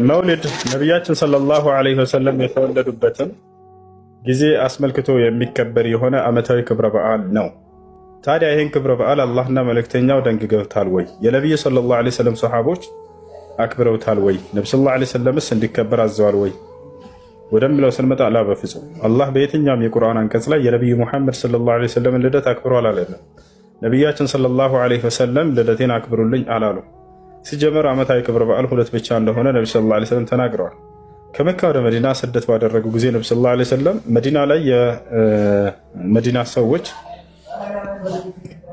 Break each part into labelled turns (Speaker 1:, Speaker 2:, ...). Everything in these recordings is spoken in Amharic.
Speaker 1: መውሊድ ነቢያችን ሰለላሁ ዐለይሂ ወሰለም የተወለዱበትን ጊዜ አስመልክቶ የሚከበር የሆነ ዓመታዊ ክብረ በዓል ነው። ታዲያ ይህን ክብረ በዓል አላህና መልእክተኛው ደንግገውታል ወይ? የነቢዩ ሰለላሁ ዐለይሂ ወሰለም ሰሓቦች አክብረውታል ወይ? ነቢ ሰለላሁ ዐለይሂ ወሰለምስ እንዲከበር አዘዋል ወይ ወደሚለው ስንመጣ ላ በፍጹም አላህ በየትኛውም የቁርአን አንቀጽ ላይ የነቢዩ ሙሐመድ ሰለላሁ ዐለይሂ ወሰለምን ልደት አክብሯል አላለም። ነቢያችን ሰለላሁ ዐለይሂ ወሰለም ልደቴን አክብሩልኝ አላሉ። ሲጀመር ዓመታዊ ክብረ በዓል ሁለት ብቻ እንደሆነ ነቢ ሰለላሁ ዐለይሂ ወሰለም ተናግረዋል። ከመካ ወደ መዲና ስደት ባደረጉ ጊዜ ነቢ ሰለላሁ ዐለይሂ ወሰለም መዲና ላይ የመዲና ሰዎች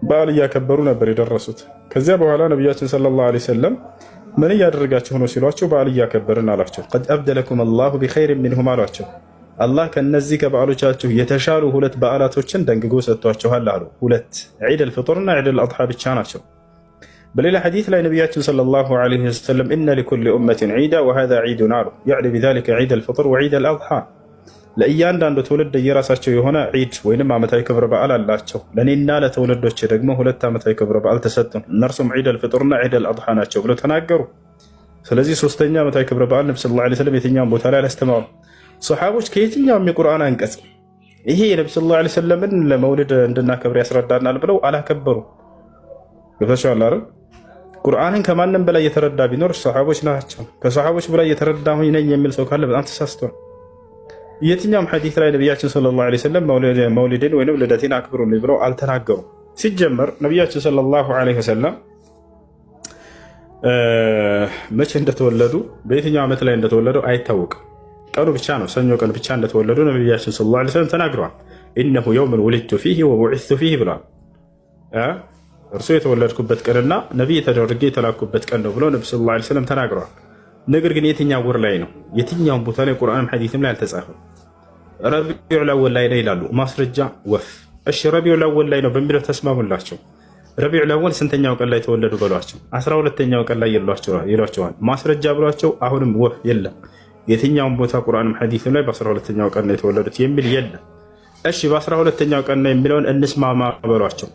Speaker 1: በዓል እያከበሩ ነበር የደረሱት። ከዚያ በኋላ ነቢያችን ሰለላሁ ዐለይሂ ወሰለም ምን እያደረጋችሁ ነው ሲሏቸው በዓል እያከበርን አሏቸው። ቀድ አብደለኩም አላሁ ቢኸይሪን ሚንሁም አሏቸው። አላህ ከነዚህ ከበዓሎቻችሁ የተሻሉ ሁለት በዓላቶችን ደንግጎ ሰጥቷችኋል አሉ። ሁለት ዒድ አልፍጥርና ዒድ አልአድሓ ብቻ ናቸው። በሌላ ሐዲስ ላይ ነቢያችን ሰለላሁ ዐለይሂ ወሰለም ኢነ ሊኩሊ ኡመቲን ዒዳ ወሃዛ ዒዱን አሉ። ያዕኒ ቢዛሊከ ዒድ አልፍጥር ወዒድ አልአድሓ፣ ለእያንዳንዱ ትውልድ የራሳቸው የሆነ ዒድ ወይንም ዓመታዊ ክብረ በዓል አላቸው። ለእኔና ለትውልዶች ደግሞ ሁለት ዓመታዊ ክብረ በዓል ተሰጡን፣ እነርሱም ዒድ አልፍጥርና ዒድ አልአድሓ ናቸው ብለው ተናገሩ። ስለዚህ ሶስተኛ ዓመታዊ ክብረ በዓል ነቢ ሰለላሁ ዐለይሂ ወሰለም የትኛውን ቦታ ላይ አላስተማሩ። ሰሓቦች ከየትኛውም የቁርአን አንቀጽ ይሄ የነቢ ሰለላሁ ዐለይሂ ወሰለምን ለመውሊድ እንድናከብር ያስረዳናል ብለው አላከበሩ። ገብታችኋል አይደል? ቁርአንን ከማንም በላይ የተረዳ ቢኖር ሰሓቦች ናቸው። ከሰሓቦች በላይ የተረዳሁኝ ነኝ የሚል ሰው ካለ በጣም ተሳስቷል። የትኛውም ሐዲስ ላይ ነቢያችን ሰለላሁ ዐለይሂ ወሰለም መውሊድን ወይም ልደቴን አክብሩልኝ ብለው አልተናገሩ። ሲጀመር ነቢያችን ሰለላሁ ዐለይሂ ወሰለም መቼ እንደተወለዱ በየትኛው ዓመት ላይ እንደተወለዱ አይታወቅም። ቀኑ ብቻ ነው ሰኞ ቀን ብቻ እንደተወለዱ ነቢያችን ሰለላሁ ዐለይሂ ወሰለም ተናግረዋል። ኢነሁ የውሙን ውሊድቱ ፊህ ወቡዒስቱ ፊህ ብለዋል። እርሱ የተወለድኩበት ቀንና ነቢይ ተደርጌ የተላኩበት ቀን ነው ብለው ነቢ ሰለላሁ ዐለይሂ ወሰለም ተናግረዋል። ነገር ግን የትኛው ወር ላይ ነው? የትኛውን ቦታ ላይ ቁርአንም ሐዲስም ላይ አልተጻፈም። ረቢዑል አወል ላይ ነው ይላሉ። ማስረጃ ወፍ። እሺ ረቢዑል አወል ላይ ነው በሚለው ተስማሙላቸው። ረቢዑል አወል ስንተኛው ቀን ላይ ተወለዱ በሏቸው። 12ኛው ቀን ላይ ይሏቸዋል። ማስረጃ ብሏቸው አሁንም ወፍ የለም። የትኛውን ቦታ ቁርአንም ሐዲስም ላይ በ12ኛው ቀን ነው የተወለዱት የሚል የለም። እሺ በ12ኛው ቀን ነው የሚለውን እንስማማ በሏቸው።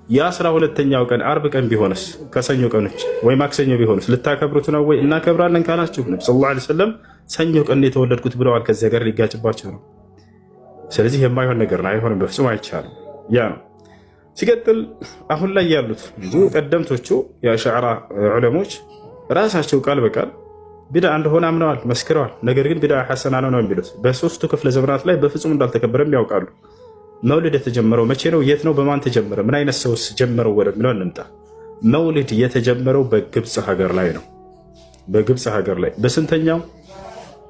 Speaker 1: የ12ኛው ቀን አርብ ቀን ቢሆንስ ከሰኞ ቀኖች ወይ ማክሰኞ ቢሆንስ ልታከብሩት ነው ወይ? እናከብራለን ካላችሁ ነቢ ሰለላሁ ዐለይሂ ወሰለም ሰኞ ቀን የተወለድኩት ብለዋል። ከዚያ ጋር ሊጋጭባቸው ነው። ስለዚህ የማይሆን ነገር ነው። አይሆንም፣ በፍጹም አይቻልም። ያ ነው። ሲቀጥል አሁን ላይ ያሉት ቀደምቶቹ የአሽዓራ ዑለሞች ራሳቸው ቃል በቃል ቢድዓ እንደሆነ አምነዋል፣ መስክረዋል። ነገር ግን ቢድዓ ሐሰና ነው የሚሉት በሶስቱ ክፍለ ዘመናት ላይ በፍጹም እንዳልተከበረም ያውቃሉ። መውሊድ የተጀመረው መቼ ነው? የት ነው? በማን ተጀመረ? ምን አይነት ሰውስ ጀመረው ወደሚለው እንምጣ። መውሊድ የተጀመረው በግብፅ ሀገር ላይ ነው። በግብፅ ሀገር ላይ በስንተኛው?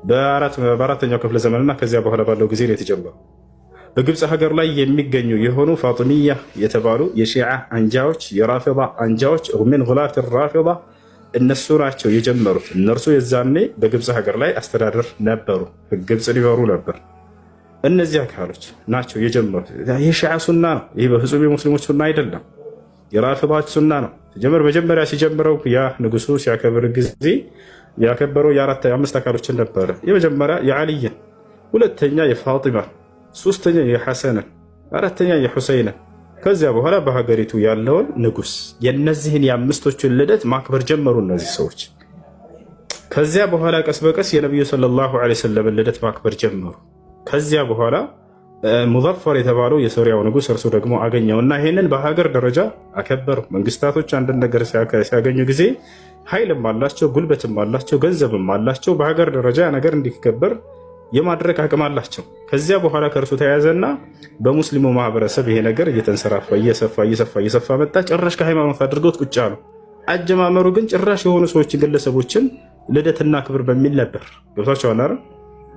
Speaker 1: በአራተኛው ክፍለ ዘመንና ከዚያ በኋላ ባለው ጊዜ ነው የተጀመረው። በግብፅ ሀገር ላይ የሚገኙ የሆኑ ፋጢሚያ የተባሉ የሺዓ አንጃዎች፣ የራፊዳ አንጃዎች ሚን ጉላት ራፊዳ እነሱ ናቸው የጀመሩት። እነርሱ የዛኔ በግብፅ ሀገር ላይ አስተዳደር ነበሩ፣ ግብፅን ይመሩ ነበር። እነዚህ አካሎች ናቸው የጀመሩት። የሺዓ ሱና ነው ይህ፣ በፍጹም የሙስሊሞች ሱና አይደለም። የራፊዳዎች ሱና ነው። መጀመሪያ ሲጀምረው ያ ንጉሱ ሲያከብር ጊዜ ያከበረው የአምስት አካሎችን ነበረ። የመጀመሪያ የዓልይን፣ ሁለተኛ የፋጢማን፣ ሶስተኛ የሐሰንን፣ አራተኛ የሁሰይንን። ከዚያ በኋላ በሀገሪቱ ያለውን ንጉስ የነዚህን የአምስቶችን ልደት ማክበር ጀመሩ እነዚህ ሰዎች። ከዚያ በኋላ ቀስ በቀስ የነቢዩ ሰለላሁ ዐለይሂ ወሰለም ልደት ማክበር ጀመሩ። ከዚያ በኋላ ሙዘፈር የተባለው የሶሪያው ንጉስ እርሱ ደግሞ አገኘውና ይሄንን በሀገር ደረጃ አከበሩ። መንግስታቶች አንድን ነገር ሲያገኙ ጊዜ ኃይልም አላቸው፣ ጉልበትም አላቸው፣ ገንዘብም አላቸው። በሀገር ደረጃ ነገር እንዲከበር የማድረግ አቅም አላቸው። ከዚያ በኋላ ከእርሱ ተያዘና በሙስሊሙ ማህበረሰብ ይሄ ነገር እየተንሰራፋ እየሰፋ መጣ። ጭራሽ ከሃይማኖት አድርገውት ቁጭ አሉ። አጀማመሩ ግን ጭራሽ የሆኑ ሰዎችን ግለሰቦችን ልደትና ክብር በሚል ነበር። ገብታችኋል አይደል?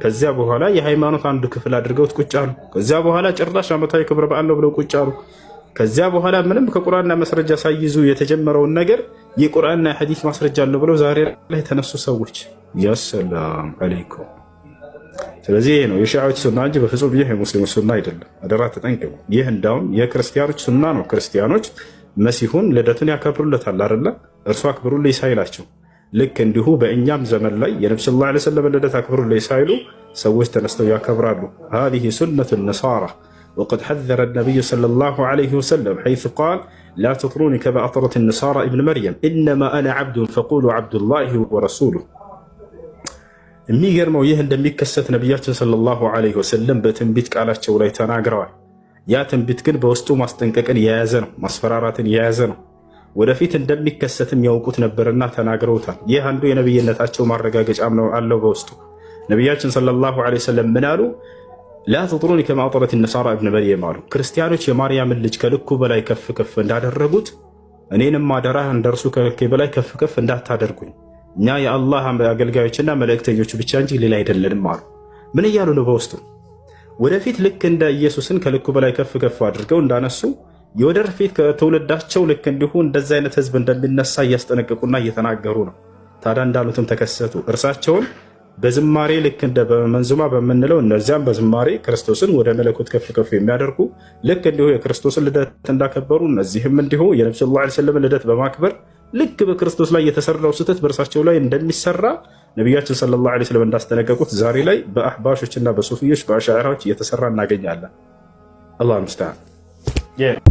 Speaker 1: ከዚያ በኋላ የሃይማኖት አንዱ ክፍል አድርገውት ቁጭ አሉ። ከዚያ በኋላ ጭራሽ ዓመታዊ ክብረ በዓል ነው ብለው ቁጭ አሉ። ከዚያ በኋላ ምንም ከቁርአንና ማስረጃ ሳይይዙ የተጀመረውን ነገር የቁርአንና የሐዲስ ማስረጃ አለው ብለው ዛሬ ላይ የተነሱ ሰዎች ያሰላም አለይኩም። ስለዚህ ይሄ ነው የሺዓዎች ሱና እንጂ በፍጹም ይህ የሙስሊሞች ሱና አይደለም። አደራ ተጠንቀቁ። ይህ እንዳውም የክርስቲያኖች ሱና ነው። ክርስቲያኖች መሲሁን ልደቱን ያከብሩለታል አይደለ? እርሱ አክብሩልኝ ሳይላቸው ልክ እንዲሁ በእኛም ዘመን ላይ የነቢ ሰለላሁ ዐለይሂ ወሰለም ልደት አክብሩልኝ ሳይሉ ሰዎች ተነስተው ያከብራሉ። ሃዚሂ ሱነቱ ነሳራ ወቀድ ሐዘረ ነቢዩ ሰለላሁ ዐለይሂ ወሰለም ሐይሱ ቃል ላ ተጥሩኒ ከማ አጥረት ነሳራ ኢብን መርየም ኢነማ አነ ዐብዱን ፈቁሉ ዐብዱላሂ ወረሱሉህ የሚገርመው ይህ እንደሚከሰት ነቢያችን ሰለላሁ ዐለይሂ ወሰለም በትንቢት ቃላቸው ላይ ተናግረዋል። ያ ትንቢት ግን በውስጡ ማስጠንቀቅን የያዘ ነው፣ ማስፈራራትን የያዘ ነው። ወደፊት እንደሚከሰትም ያውቁት ነበርና ተናግረውታል። ይህ አንዱ የነብይነታቸው ማረጋገጫም ነው አለው በውስጡ። ነቢያችን ሰለላሁ ዐለይሂ ወሰለም ምን አሉ? ላ ተጥሩኒ ከማ አጠረት ነሳራ እብነ መርየም አሉ። ክርስቲያኖች የማርያምን ልጅ ከልኩ በላይ ከፍ ከፍ እንዳደረጉት እኔንም አደራ እንደርሱ ከልኬ በላይ ከፍ ከፍ እንዳታደርጉኝ፣ እኛ የአላህ አገልጋዮችና መልእክተኞች ብቻ እንጂ ሌላ አይደለንም አሉ። ምን እያሉ ነው? በውስጡ ወደፊት ልክ እንደ ኢየሱስን ከልኩ በላይ ከፍ ከፍ አድርገው እንዳነሱ የወደፊት ከትውልዳቸው ልክ እንዲሁ እንደዚ አይነት ህዝብ እንደሚነሳ እያስጠነቀቁና እየተናገሩ ነው። ታዲያ እንዳሉትም ተከሰቱ። እርሳቸውን በዝማሬ ልክ እንደ በመንዙማ በምንለው እነዚያም በዝማሬ ክርስቶስን ወደ መለኮት ከፍ ከፍ የሚያደርጉ ልክ እንዲሁ የክርስቶስን ልደት እንዳከበሩ እነዚህም እንዲሁ የነብዩ ሰለላሁ ዐለይሂ ወሰለም ልደት በማክበር ልክ በክርስቶስ ላይ የተሰራው ስህተት በእርሳቸው ላይ እንደሚሰራ ነቢያችን ሰለላሁ ዐለይሂ ወሰለም እንዳስጠነቀቁት ዛሬ ላይ በአህባሾችና በሱፊዮች በአሻዕራዎች እየተሰራ እናገኛለን። አላሁ ሙስተዓን።